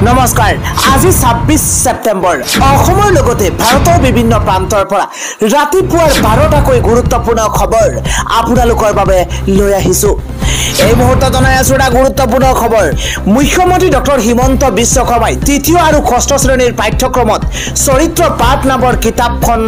নমস্কাৰ আজি 26 সেপ্টেম্বৰ অসমৰ লগতে ভাৰতৰ বিভিন্ন প্ৰান্তৰ পৰা ৰাতিপুৱাৰ 12টাকৈ গুৰুত্বপূৰ্ণ খবৰ আপোনালোকৰ বাবে লৈ আহিছো এই মুহূৰ্তত জনাই আছো এটা গুৰুত্বপূৰ্ণ খবৰ মুখ্যমন্ত্ৰী ডক্টৰ হিমন্ত বিশ্ব শৰ্মাই তৃতীয় আৰু ষষ্ঠ শ্ৰেণীৰ পাঠ্যক্ৰমত চৰিত্ৰ পাঠ নামৰ কিতাপখন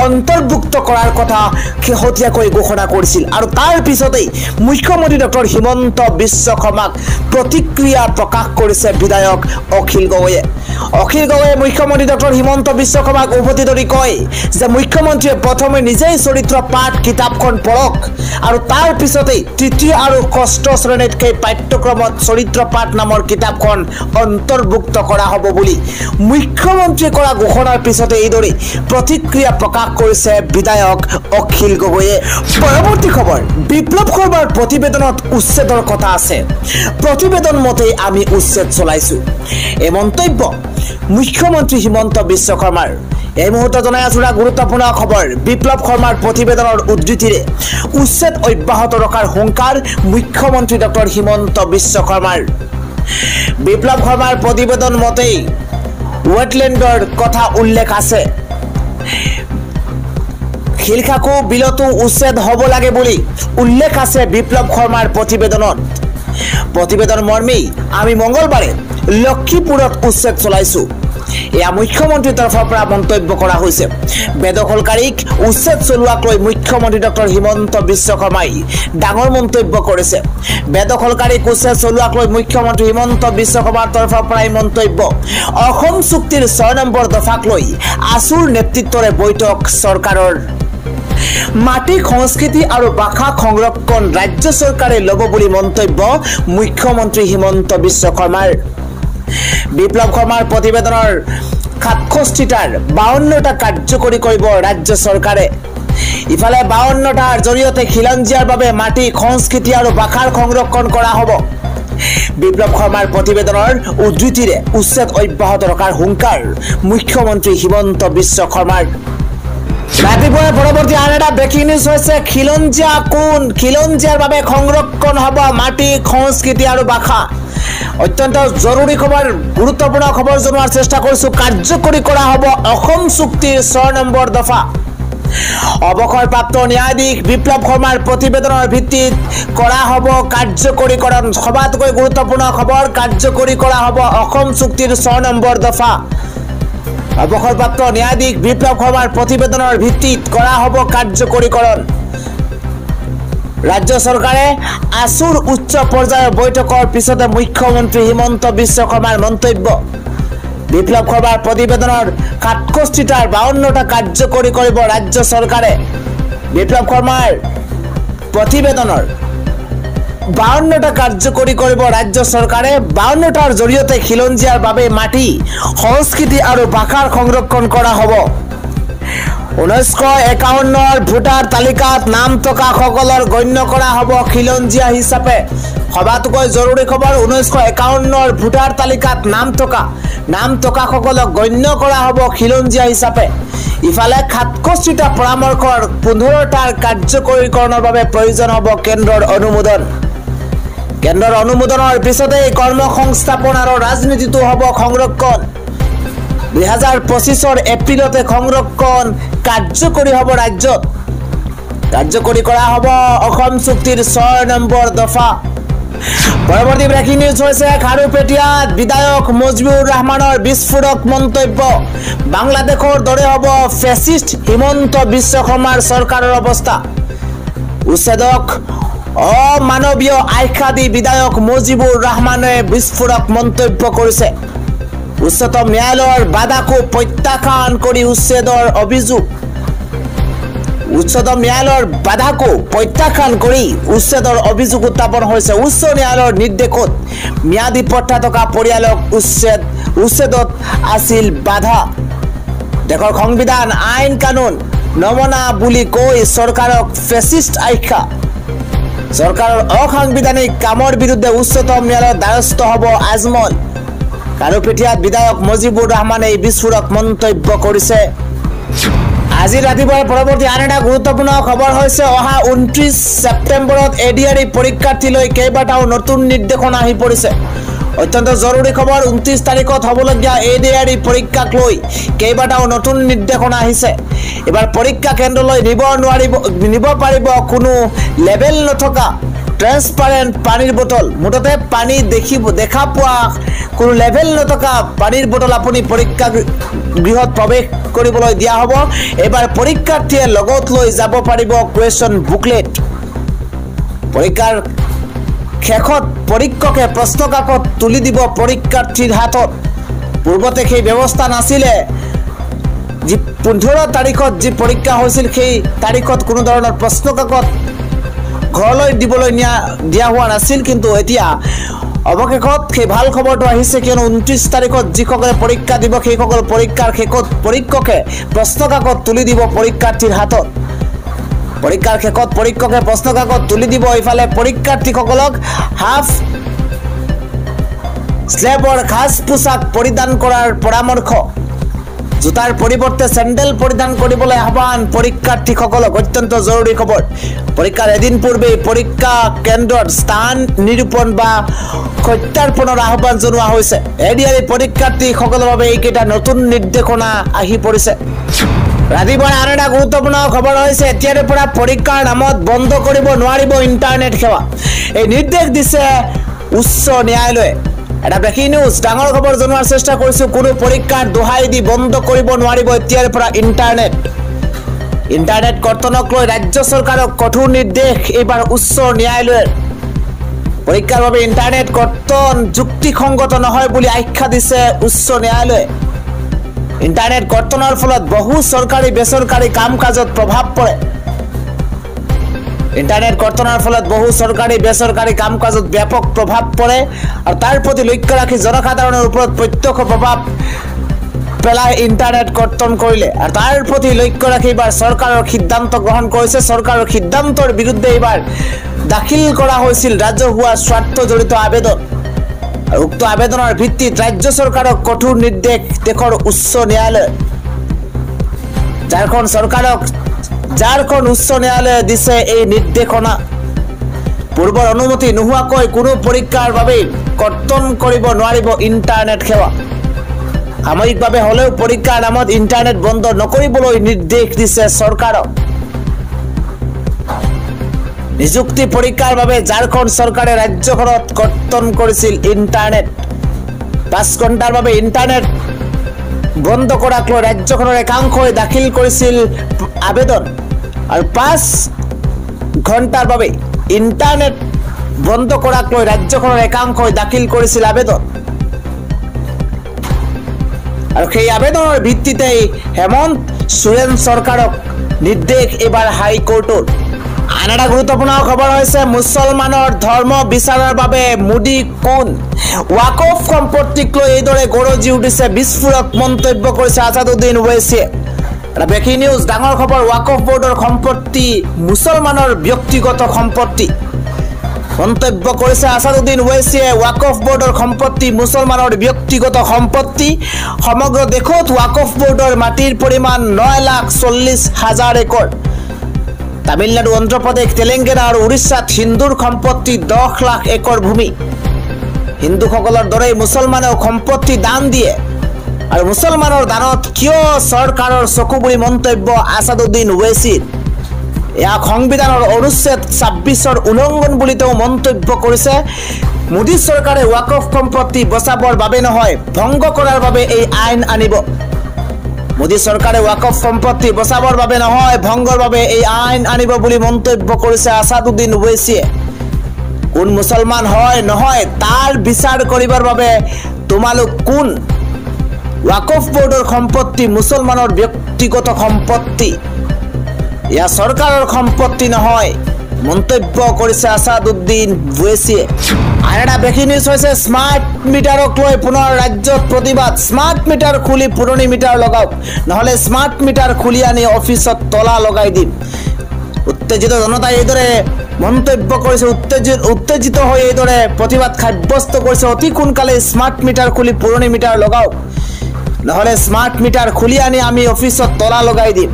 অন্তৰ্ভুক্ত কৰাৰ কথা শেহতীয়াকৈ ঘোষণা কৰিছিল আৰু তাৰ পিছতেই মুখ্যমন্ত্ৰী ডক্টৰ হিমন্ত বিশ্ব শৰ্মাক প্ৰতিক্ৰিয়া প্ৰকাশ কৰিছে বিধায়ক অখিল গগৈয়ে মুখ্যমন্ত্ৰী ডক্টৰ হিমন্ত বিশ্ব শৰ্মাক উভতি ধৰি কয় যে মুখ্যমন্ত্ৰীয়ে প্ৰথমে নিজেই চৰিত্ৰ পাঠ কিতাপখন পঢ়ক আৰু তাৰ পিছতেই তৃতীয় আৰু ষষ্ঠ শ্ৰেণীত পাঠ্যক্ৰমত চৰিত্ৰ পাঠ নামৰ কিতাপখন অন্তৰ্ভুক্ত কৰা হ'ব বুলি মুখ্যমন্ত্ৰীয়ে কৰা ঘোষণাৰ পিছতে এইদৰে প্ৰতিক্ৰিয়া প্ৰকাশ কৰিছে বিধায়ক অখিল গগৈয়ে পৰৱৰ্তী খবৰ বিপ্লৱ শৰ্মাৰ প্ৰতিবেদনত উচ্ছেদৰ কথা আছে প্ৰতিবেদন মতে আমি উচ্ছেদ চলাইছো এই মন্তব্য মুখ্যমন্ত্ৰী হিমন্ত বিশ্ব শৰ্মাৰ এই মুহূৰ্তত জনাই আছো এটা গুৰুত্বপূৰ্ণ খবৰ বিপ্লৱ শৰ্মাৰ প্ৰতিবেদনৰ উদ্ধৃতিৰে উচ্ছেদ অব্যাহত ৰখাৰ হুংকাৰ মুখ্যমন্ত্ৰী ডক্টৰ হিমন্ত বিশ্ব শৰ্মাৰ বিপ্লৱ শৰ্মাৰ প্ৰতিবেদন মতে ওয়েটল্যান্ডৰ কথা উল্লেখ আছে শিলখাকু বিলতো উচ্ছেদ হ'ব লাগে বুলি উল্লেখ আছে বিপ্লৱ শৰ্মাৰ প্ৰতিবেদন মৰ্মে আমি মঙ্গলবাৰে লক্ষীপুৰত উচ্ছেদ চলাইছো এয়া মুখ্যমন্ত্ৰীৰ তৰফৰ পৰা মন্তব্য কৰা হৈছে বেদখলকাৰীক উচ্ছেদ চলোৱাক লৈ মুখ্যমন্ত্ৰী ডক্টৰ হিমন্ত বিশ্ব শৰ্মাই ডাঙৰ মন্তব্য কৰিছে বেদখলকাৰীক উচ্ছেদ চলোৱাক লৈ মুখ্যমন্ত্ৰী হিমন্ত বিশ্ব শৰ্মাৰ তৰফৰ পৰা এই মন্তব্য অসম চুক্তিৰ 6 নম্বৰ দফাক লৈ আছুৰ নেতৃত্বৰে বৈঠক চৰকাৰৰ মাটি সংস্কৃতি আৰু ভাষা সংৰক্ষণ ৰাজ্য চৰকাৰে ল'ব বুলি মন্তব্য মুখ্যমন্ত্ৰী হিমন্ত বিশ্ব শৰ্মাৰ বিপ্লৱ শৰ্মাৰ প্ৰতিবেদনৰ 67টাৰ 52টা কাৰ্যকৰী কৰিব ৰাজ্য চৰকাৰে ইফালে 52টাৰ জৰিয়তে খিলঞ্জীয়াৰ বাবে মাটি সংস্কৃতি আৰু ভাষাৰ সংৰক্ষণ কৰা হ'ব বিপ্লৱ শৰ্মাৰ প্ৰতিবেদনৰ উদ্ধৃতিৰে উচ্ছেদ অব্যাহত ৰখাৰ হুংকাৰ মুখ্যমন্ত্ৰী হিমন্ত বিশ্ব শৰ্মাৰ ৰাতিপুৱা পৰৱৰ্তী আন এটা ব্ৰেকিং নিউজ হৈছে খিলঞ্জীয়াৰ বাবে সংৰক্ষণ হ'ব মাটি সংস্কৃতি আৰু ভাষা অত্যন্ত জৰুৰী খবৰ গুৰুত্বপূৰ্ণ খবৰ জনোৱাৰ চেষ্টা কৰিছো কাৰ্যকৰী কৰা হ'ব অসম চুক্তিৰ 6 নম্বৰ দফা অৱসৰপ্ৰাপ্ত ন্যায়াধীশ বিপ্লৱ শৰ্মাৰ প্ৰতিবেদনৰ ভিত্তিত কৰা হ'ব কাৰ্যকৰীকৰণ সবাতকৈ গুৰুত্বপূৰ্ণ খবৰ কাৰ্যকৰী কৰা হ'ব অসম চুক্তিৰ 6 নম্বৰ দফা অৱসৰপ্ৰাপ্ত ন্যায়াধীশ বিপ্লৱ শৰ্মাৰ প্ৰতিবেদনৰ ভিত্তিত কৰা হ'ব কাৰ্যকৰীকৰণ ৰাজ্য চৰকাৰে আছুৰ উচ্চ পৰ্যায়ৰ বৈঠকৰ পিছতে মুখ্যমন্ত্ৰী হিমন্ত বিশ্ব শৰ্মাৰ মন্তব্য বিপ্লৱ শৰ্মাৰ প্ৰতিবেদনৰ 67টাৰ 52টা কাৰ্যকৰী কৰিব ৰাজ্য চৰকাৰে বিপ্লৱ শৰ্মাৰ প্ৰতিবেদনৰ 52টা কাৰ্যকৰী কৰিব ৰাজ্য চৰকাৰে 52টাৰ জৰিয়তে খিলঞ্জীয়াৰ বাবে মাটি সংস্কৃতি আৰু ভাষাৰ সংৰক্ষণ কৰা হ'ব 1951ৰ ভোটাৰ তালিকাত নাম থকা সকলৰ গণ্য কৰা হ'ব খিলঞ্জীয়া হিচাপে সবাতকৈ জৰুৰী খবৰ 1951ৰ ভোটাৰ তালিকাত নাম থকা সকলক গণ্য কৰা হ'ব খিলঞ্জীয়া হিচাপে ইফালে 67টা পৰামৰ্শৰ 15টাৰ কাৰ্যকৰীকৰণৰ বাবে প্ৰয়োজন হ'ব কেন্দ্ৰৰ অনুমোদনৰ পিছতে কৰ্মসংস্থাপন আৰু ৰাজনীতিটো হ'ব সংৰক্ষণ 2025ৰ এপ্ৰিলতে সংৰক্ষণ কাৰ্যকৰী হ'ব ৰাজ্যত কাৰ্যকৰী কৰা হ'ব অসম চুক্তিৰ 6 নম্বৰ দফা পৰৱৰ্তী ব্ৰেকিং নিউজ হৈছে খাৰুপেটিয়াত বিধায়ক মুজিবুৰ ৰহমানৰ বিস্ফোৰক মন্তব্য বাংলাদেশৰ দৰে হ'ব ফেসিষ্ট হিমন্ত বিশ্ব শৰ্মাৰ চৰকাৰৰ অৱস্থা উচ্ছেদক অমানৱীয় আখ্যা দি বিধায়ক মুজিবুৰ ৰহমানে বিস্ফোৰক মন্তব্য কৰিছে উচ্চতম ন্যায়ালয়ৰ বাধাকো প্ৰত্যাখ্যান কৰি উচ্ছেদৰ অভিযোগ উত্থাপন হৈছে উচ্চ ন্যায়ালয়ৰ নিৰ্দেশত ম্যাদী পট্টা থকা পৰিয়ালক উচ্ছেদত আছিল বাধা দেশৰ সংবিধান আইন কানুন নমনা বুলি কৈ চৰকাৰক ফেসিষ্ট আখ্যা চৰকাৰৰ অসাংবিধানিক কামৰ বিৰুদ্ধে উচ্চতম ন্যায়ালয়ৰ দ্বাৰস্থ হ'ব আজমল খাৰুপেটিয়াত বিধায়ক মুজিবুৰ ৰহমানে এই বিস্ফোৰক মন্তব্য কৰিছে আজি ৰাতিপুৱাৰ পৰৱৰ্তী আন এটা গুৰুত্বপূৰ্ণ খবৰ হৈছে অহা 29 সেপ্টেম্বৰত এডিআৰই পৰীক্ষাৰ্থীলৈ কেইবাটাও নতুন নিৰ্দেশনা আহি পৰিছে অত্যন্ত জৰুৰি খবৰ 29 তাৰিখত হবলগীয়া এডিআৰই পৰীক্ষাক লৈ কেইবাটাও নতুন নিৰ্দেশনা আহিছে এবাৰ পৰীক্ষা কেন্দ্ৰলৈ নিব পাৰিব কোনো লেভেল নথকা ট্ৰান্সপাৰেন্ট পানিৰ বোতল মুঠতে পানি দেখা পোৱা কোনো লেভেল নথকা পানিৰ বোতল আপুনি পৰীক্ষা গৃহত প্ৰবেশ কৰিবলৈ দিয়া হ'ব এবাৰ পৰীক্ষাৰ্থীয়ে লগত লৈ যাব পাৰিব কুৱেশ্যন বুকলেট পরীক্ষার শেষত পরীক্ষকে প্রশ্ন কাকত তুলি দিব পরীক্ষার্থীর হাতত পূর্বতে সেই ব্যবস্থা নাছিলে যে 15 তারিখত যে পরীক্ষা হয়েছিল সেই তারিখত কোনো ধরনের প্রশ্ন কাকত ঘরলৈ দিবলৈ দিয়া হোৱা নাছিল কিন্তু এতিয়া অৱশেষত সেই ভাল খবৰটো আহিছে কিয়নো 29 তাৰিখত যিসকলে পৰীক্ষা দিব সেইসকল পৰীক্ষাৰ শেষত পৰীক্ষকে প্ৰশ্ন কাকত তুলি দিব পৰীক্ষাৰ্থীৰ হাতত পৰীক্ষাৰ শেষত পৰীক্ষকে প্ৰশ্ন কাকত তুলি দিব ইফালে পৰীক্ষাৰ্থীসকলক হাফ স্লেবৰ খাস পোছাক পৰিধান কৰাৰ পৰামৰ্শ জোতাৰ পৰিৱৰ্তে স্যান্ডেল পৰিধান কৰিবলৈ আহ্বান পৰীক্ষাৰ্থীসকলক অত্যন্ত জৰুৰী খবৰ পৰীক্ষাৰ এদিন পূৰ্বে পৰীক্ষা কেন্দ্ৰৰ স্থান নিৰূপণ বা সত্যাৰ্পণৰ আহ্বান জনোৱা হৈছে এডিআৰই পৰীক্ষাৰ্থীসকলৰ বাবে এইকেইটা নতুন নিৰ্দেশনা আহি পৰিছে ৰাতিপুৱা আৰু এটা গুৰুত্বপূৰ্ণ খবৰ হৈছে এতিয়াৰে পৰা পৰীক্ষাৰ নামত বন্ধ কৰিব নোৱাৰিব ইণ্টাৰনেট সেৱা এই নিৰ্দেশ দিছে উচ্চ ন্যায়ালয়ে এটা ব্ৰেকিং নিউজ ডাঙৰ খবৰ জনোৱাৰ চেষ্টা কৰিছো কোনো পৰীক্ষাৰ দোহাই দি বন্ধ কৰিব নোৱাৰিব এতিয়াৰে পৰা ইণ্টাৰনেট কৰ্তনক লৈ ৰাজ্য চৰকাৰক কঠোৰ নিৰ্দেশ এইবাৰ উচ্চ ন্যায়ালয়ৰ পৰীক্ষাৰ বাবে ইণ্টাৰনেট কৰ্তন যুক্তিসংগত নহয় বুলি আখ্যা দিছে উচ্চ ন্যায়ালয়ে ইণ্টাৰনেট কৰ্তনৰ ফলত বহু চৰকাৰী বেচৰকাৰী কাম-কাজত প্ৰভাৱ পৰে ইণ্টাৰনেট কৰ্তনৰ ফলত বহু চৰকাৰী বেচৰকাৰী কাম-কাজত ব্যাপক প্ৰভাৱ পৰে আৰু তাৰ প্ৰতি লক্ষ্য ৰাখি জনসাধাৰণৰ ওপৰত প্ৰত্যক্ষ প্ৰভাৱ পেলাই ইণ্টাৰনেট কৰ্তন কৰিলে আৰু তাৰ প্ৰতি লক্ষ্য ৰাখি এবাৰ চৰকাৰৰ সিদ্ধান্ত গ্ৰহণ কৰিছে চৰকাৰৰ সিদ্ধান্তৰ বিৰুদ্ধে এবাৰ দাখিল কৰা হৈছিল ৰাজহুৱা স্বাৰ্থ জড়িত আবেদন আৰু উক্ত আবেদনৰ ভিত্তিত ৰাজ্য চৰকাৰক কঠোৰ নিৰ্দেশ দেশৰ উচ্চ ন্যায়ালয় ঝাৰখণ্ড উচ্চ ন্যায়ালয়ে দিছে এই নিৰ্দেশনা পূৰ্বৰ অনুমতি নোহোৱাকৈ কোনো পৰীক্ষাৰ বাবে কৰ্তন কৰিব নোৱাৰিব ইণ্টাৰনেট সেৱা সাময়িকভাৱে হলেও পৰীক্ষাৰ নামত ইণ্টাৰনেট বন্ধ নকৰিবলৈ নিৰ্দেশ দিছে চৰকাৰক নিযুক্তি পৰীক্ষাৰ বাবে ঝাৰখণ্ড চৰকাৰে ৰাজ্যখনত কৰ্তন কৰিছিল ইণ্টাৰনেট 5 ঘণ্টাৰ বাবে ইণ্টাৰনেট বন্ধ কৰাক লৈ ৰাজ্যখনৰ একাংশই দাখিল কৰিছিল আবেদন আৰু 5 ঘণ্টাৰ বাবে ইণ্টাৰনেট বন্ধ কৰাক লৈ ৰাজ্যখনৰ একাংশই দাখিল কৰিছিল আবেদন আৰু সেই আবেদনৰ ভিত্তিতে হেমন্ত সোৰেন চৰকাৰক নিৰ্দেশ এবাৰ হাইকোৰ্টৰ আন এটা গুৰুত্বপূৰ্ণ খবৰ হৈছে মুছলমানৰ ধৰ্ম বিচাৰৰ বাবে মোদী কোন ওয়াকফ সম্পত্তিক লৈ এইদৰে গৰজি উঠিছে বিস্ফোৰক মন্তব্য কৰিছে আসাদুদ্দিন ওৱেইছিয়ে এটা ব্ৰেকিং নিউজ ডাঙৰ খবৰ ওয়াকফ বোৰ্ডৰ সম্পত্তি মুছলমানৰ ব্যক্তিগত সম্পত্তি মন্তব্য কৰিছে আসাদুদ্দিন ওৱেইছিয়ে ওয়াকফ বোৰ্ডৰ সম্পত্তি মুছলমানৰ ব্যক্তিগত সম্পত্তি সমগ্ৰ দেশত ওয়াকফ বোৰ্ডৰ মাটিৰ পৰিমাণ 9,40,000 একৰ তামিলনাডু অন্ধ্ৰপ্ৰদেশ তেলেংগানা আৰু উৰিষ্যাত হিন্দুৰ সম্পত্তি 10 লাখ একৰ ভূমি হিন্দুসকলৰ দৰে মুছলমানেও সম্পত্তি দান দিয়ে আৰু মুছলমানৰ দানত কিয় চৰকাৰৰ চকুবুৰি মন্তব্য আসাদুদ্দিন ওৱেইছিৰ ইয়াক সংবিধানৰ অনুচ্ছেদ 26ৰ উলংঘন বুলি তেওঁ মন্তব্য কৰিছে মোদী চৰকাৰে ওয়াকফ সম্পত্তি বচাবৰ বাবে নহয় ভংগ কৰাৰ বাবে এই আইন আনিব মোদী চৰকাৰে ওয়াকফ সম্পত্তি বচাবৰ বাবে নহয় ভংগৰ বাবে এই আইন আনিব বুলি মন্তব্য কৰিছে আসাদুদ্দিন ওৱেইছিয়ে কোন মুছলমান হয় নহয় তাৰ বিচাৰ কৰিবৰ বাবে তোমালোক কোন ওয়াকফ বোৰ্ডৰ সম্পত্তি মুছলমানৰ ব্যক্তিগত সম্পত্তি ইয়া চৰকাৰৰ সম্পত্তি নহয় মন্তব্য কৰিছে আসাদুদ্দিন ওৱেইছিয়ে আন এটা ব্ৰেকিং নিউজ হৈছে স্মাৰ্ট মিটাৰক লৈ পুনৰ ৰাজ্যত প্ৰতিবাদ স্মাৰ্ট মিটাৰ খুলি পুৰণি মিটাৰ লগাওক নহলে স্মাৰ্ট মিটাৰ খুলি আনি অফিচত তলা লগাই দিম উত্তেজিত জনতাই এইদৰে মন্তব্য কৰিছে উত্তেজিত হৈ এইদৰে প্ৰতিবাদ সাব্যস্ত কৰিছে অতি সোনকালে স্মাৰ্ট মিটাৰ খুলি পুৰণি মিটাৰ লগাওক নহলে স্মাৰ্ট মিটাৰ খুলি আনি আমি অফিচত তলা লগাই দিম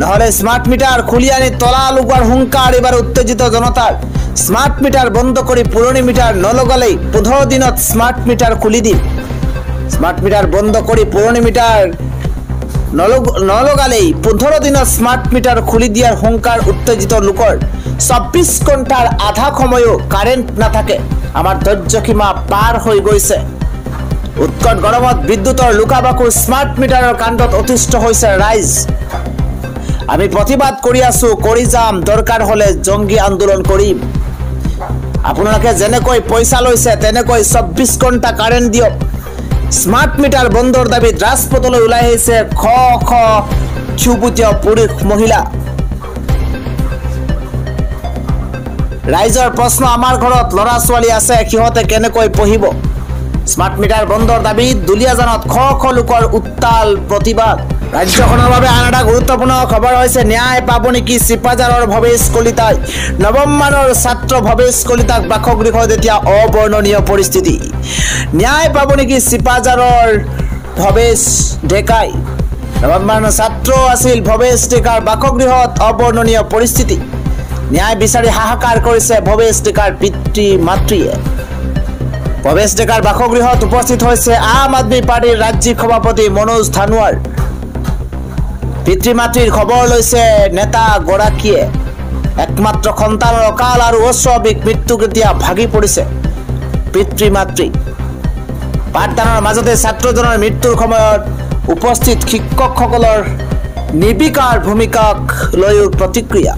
নহলে স্মাৰ্ট মিটাৰ খুলি আনি তলা লগোৱাৰ হুংকাৰ এবাৰ উত্তেজিত জনতাৰ স্মার্ট মিটার বন্ধ করে পুরনো মিটার নলগালেই 15 দিনত স্মার্ট মিটার খুলি দিম। স্মার্ট মিটার বন্ধ করে পুরনো মিটার নলগালেই 15 দিনত স্মার্ট মিটার খুলি দিয়ার হুঙ্কার উত্তেজিত লোকৰ। 24 ঘণ্টাৰ আধা সময়ও কাৰেণ্ট নাথাকে। আমাৰ ধৈৰ্য সীমা পাৰ হৈ গৈছে। উৎকট গৰমত বিদ্যুতৰ লুকাবাকু স্মাৰ্ট মিটাৰৰ কাণ্ডত অতিষ্ঠ হৈছে ৰাইজ। আমি প্ৰতিবাদ কৰি আছো, কৰি যাম, দৰকাৰ হলে জংগী আন্দোলন কৰিম। আপোনালোকে যেনেকৈ পইচা লৈছে তেনেকৈ 24 ঘণ্টা কাৰেণ্ট দিয়ক। স্মাৰ্ট মিটাৰ বন্ধৰ দাবীত ৰাজপথলৈ ওলাই আহিছে শ শ ক্ষুবুতীয় পুৰুষ মহিলা। ৰাইজৰ প্ৰশ্ন, আমাৰ ঘৰত ল'ৰা ছোৱালী আছে, সিহঁতে কেনেকৈ পঢ়িব? স্মাৰ্ট মিটাৰ বন্ধৰ দাবীত দুলীয়াজানত শ শ লোকৰ উত্তাল প্ৰতিবাদ। ৰাজ্যখনৰ বাবে আন এটা গুৰুত্বপূৰ্ণ খবৰ হৈছে ন্যায় পাব নেকি চিপাঝাৰৰ ভৱেশ কলিতাই। নৱম মানৰ ছাত্ৰ ভৱেশ কলিতাক বাসগৃহত এতিয়া অবৰ্ণনীয় পৰিস্থিতি। ন্যায় পাব নেকি চিপাঝাৰৰ ভৱেশ ডেকাই। নৱম মানৰ ছাত্ৰ আছিল ভৱেশ ডেকাৰ বাসগৃহত অবৰ্ণনীয় পৰিস্থিতি। ন্যায় বিচাৰি হাহাকাৰ কৰিছে ভৱেশ ডেকাৰ পিতৃ মাতৃয়ে। ভৱেশ ডেকাৰ বাসগৃহত উপস্থিত হৈছে আম আদমি পাৰ্টিৰ ৰাজ্যিক সভাপতি মনোজ ধানোৱাৰ। পিতৃ মাতৃৰ খবৰ লৈছে নেতা গৰাকীয়ে। একমাত্ৰ সন্তানৰ অকাল আৰু অস্বাভাৱিক মৃত্যুক এতিয়া ভাগি পৰিছে পিতৃ মাতৃ। পাঠদানৰ মাজতে ছাত্ৰজনৰ মৃত্যুৰ সময়ত উপস্থিত শিক্ষকসকলৰ নিৰ্বিকাৰ ভূমিকাক লৈও প্ৰতিক্ৰিয়া।